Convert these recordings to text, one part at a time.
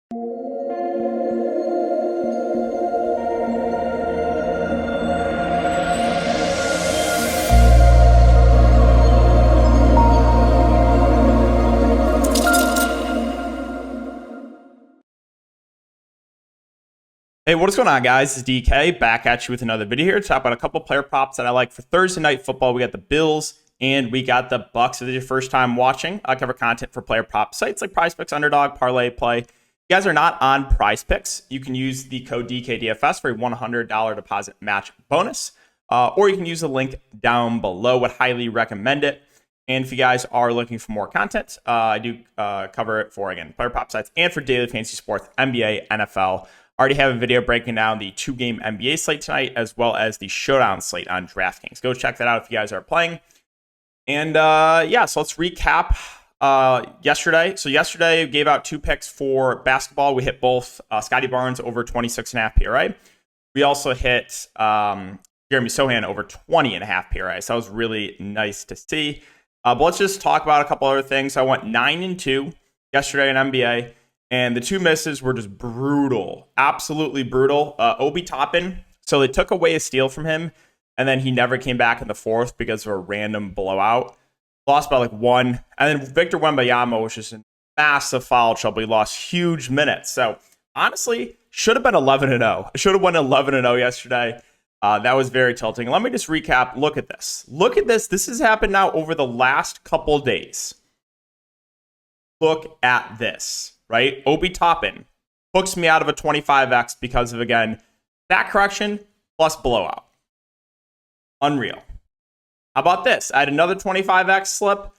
Hey, what is going on, guys? It's DK back at you with another video here to talk about a couple player props that I like for Thursday night football. We got the Bills and we got the Bucs. If this is your first time watching, I cover content for player prop sites like PrizePicks, Underdog, Parlay, Play. If you guys are not on PrizePicks, you can use the code DKDFS for a $100 deposit match bonus, or you can use the link down below. Would highly recommend it. And if you guys are looking for more content, I do cover it for, again, player prop sites and for daily fantasy sports, NBA, NFL. Already have a video breaking down the 2-game NBA slate tonight, as well as the showdown slate on DraftKings. Go check that out if you guys are playing. And yeah, so let's recap yesterday. So yesterday, we gave out 2 picks for basketball. We hit both Scotty Barnes over 26.5 PRA. We also hit Jeremy Sohan over 20.5 PRA. So that was really nice to see. But let's just talk about a couple other things. I went 9-2 yesterday in NBA. And the 2 misses were just brutal, absolutely brutal. Obi Toppin, so they took away a steal from him, and then he never came back in the 4th because of a random blowout. Lost by like 1. And then Victor Wembanyama was just in massive foul trouble. He lost huge minutes. So honestly, should have been 11-0. Should have won 11-0 yesterday. That was very tilting. Let me just recap. Look at this. Look at this. This has happened now over the last couple days. Look at this. Right? Obi Toppin hooks me out of a 25x because of, again, that correction plus blowout. Unreal. How about this? I had another 25x slip.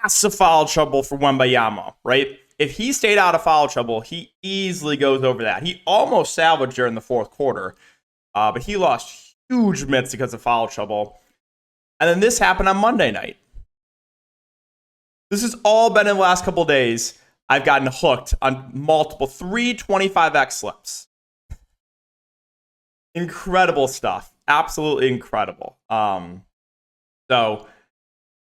Massive foul trouble for Wembanyama, right? If he stayed out of foul trouble, he easily goes over that. He almost salvaged during the 4th quarter, but he lost huge minutes because of foul trouble. And then this happened on Monday night. This has all been in the last couple days. I've gotten hooked on multiple 3 25x slips. Incredible stuff. Absolutely incredible. So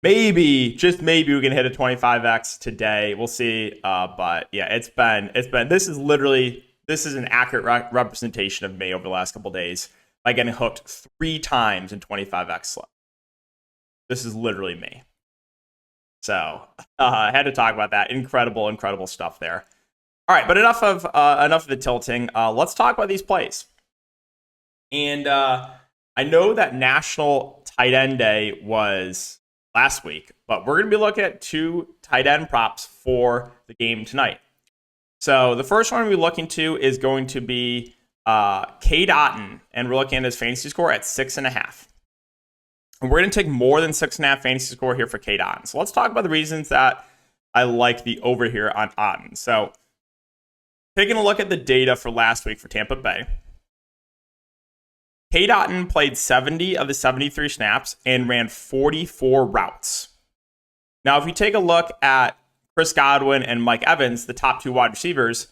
maybe, just maybe we can hit a 25x today. We'll see. But yeah, it's been, this is an accurate representation of me over the last couple days by getting hooked 3 times in 25x slip. This is literally me. So I had to talk about that. Incredible stuff there. All right, but enough of the tilting. Let's talk about these plays. And I know that National Tight End Day was last week, but we're going to be looking at 2 tight end props for the game tonight. So the first one we're looking to is going to be Cade Otton, and we're looking at his fantasy score at 6.5. And we're going to take more than 6.5 fantasy score here for Cade Otton. So let's talk about the reasons that I like the over here on Otton. So taking a look at the data for last week for Tampa Bay, Cade Otton played 70 of the 73 snaps and ran 44 routes. Now, if you take a look at Chris Godwin and Mike Evans, the top 2 wide receivers,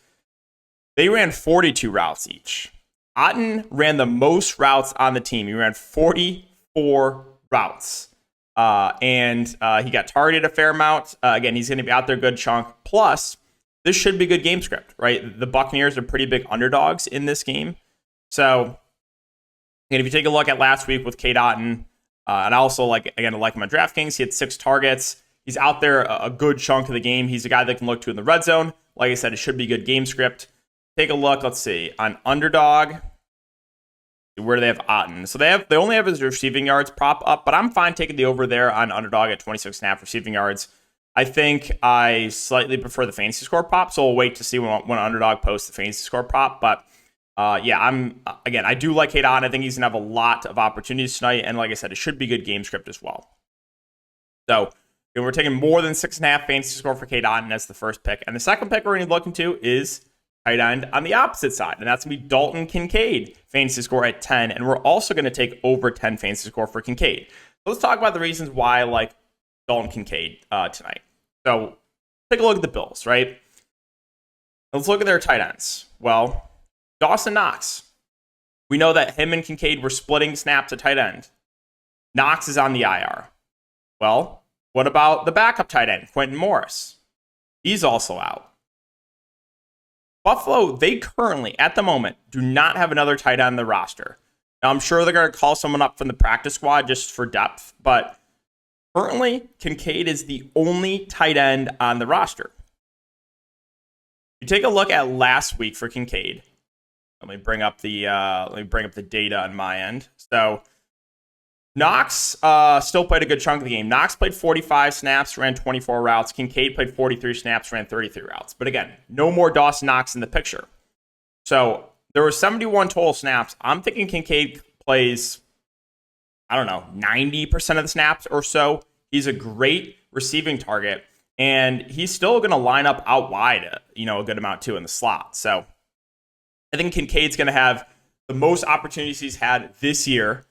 they ran 42 routes each. Otton ran the most routes on the team. He ran 44 routes. And he got targeted a fair amount. Again, he's going to be out there a good chunk. Plus, this should be good game script, right? The Buccaneers are pretty big underdogs in this game. So, and if you take a look at last week with Cade Otton, and I also like him on DraftKings, he had 6 targets. He's out there a good chunk of the game. He's a guy that can look to in the red zone. Like I said, it should be good game script. Take a look. Let's see. On Underdog, where do they have Otton? So they only have his receiving yards prop up, but I'm fine taking the over there on Underdog at 26.5 receiving yards. I think I slightly prefer the fantasy score prop, so we'll wait to see when Underdog posts the fantasy score prop. But yeah, I do like Cade Otton. I think he's gonna have a lot of opportunities tonight, and like I said, it should be good game script as well. So we're taking more than 6.5 fantasy score for Cade Otton as the first pick, and the second pick we're gonna be looking to is tight end on the opposite side, and that's going to be Dalton Kincaid, fantasy score at 10, and we're also going to take over 10 fantasy score for Kincaid. So let's talk about the reasons why I like Dalton Kincaid tonight. So take a look at the Bills, right? Let's look at their tight ends. Well, Dawson Knox. We know that him and Kincaid were splitting snaps at tight end. Knox is on the IR. Well, what about the backup tight end, Quentin Morris? He's also out. Buffalo, they currently, at the moment, do not have another tight end on the roster. Now, I'm sure they're going to call someone up from the practice squad just for depth, but currently, Kincaid is the only tight end on the roster. If you take a look at last week for Kincaid, let me bring up the data on my end. So Knox still played a good chunk of the game. Knox played 45 snaps, ran 24 routes. Kincaid played 43 snaps, ran 33 routes. But again, no more Dawson Knox in the picture. So there were 71 total snaps. I'm thinking Kincaid plays, 90% of the snaps or so. He's a great receiving target, and he's still going to line up out wide, a good amount too in the slot. So I think Kincaid's going to have the most opportunities he's had this year.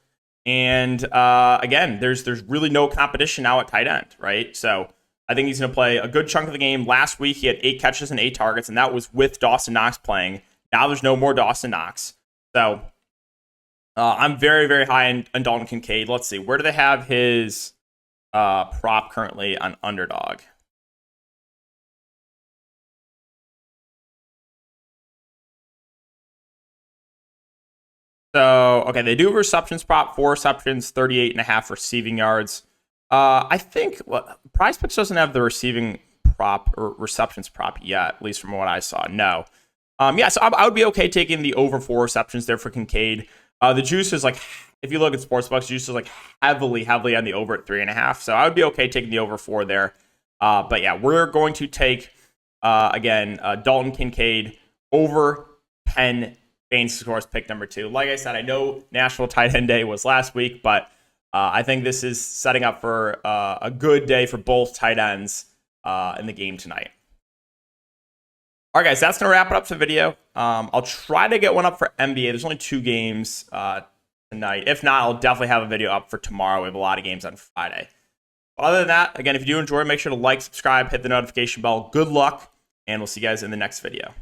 And again, there's really no competition now at tight end, right? So I think he's going to play a good chunk of the game. Last week, he had 8 catches and 8 targets, and that was with Dawson Knox playing. Now there's no more Dawson Knox. So I'm very, very high on Dalton Kincaid. Let's see. Where do they have his prop currently on Underdog? So, okay, they do receptions prop, 4 receptions, 38.5 receiving yards. I think PrizePicks doesn't have the receiving prop or receptions prop yet, at least from what I saw. No. So I would be okay taking the over 4 receptions there for Kincaid. The juice is if you look at Sportsbook's, juice is heavily on the over at 3.5. So I would be okay taking the over 4 there. But yeah, we're going to take, Dalton Kincaid over 10 fantasy scores, pick number 2. Like I said, I know National Tight End Day was last week, but I think this is setting up for a good day for both tight ends in the game tonight. All right, guys, that's going to wrap it up for the video. I'll try to get one up for NBA. There's only 2 games tonight. If not, I'll definitely have a video up for tomorrow. We have a lot of games on Friday. But other than that, again, if you do enjoy, make sure to like, subscribe, hit the notification bell. Good luck, and we'll see you guys in the next video.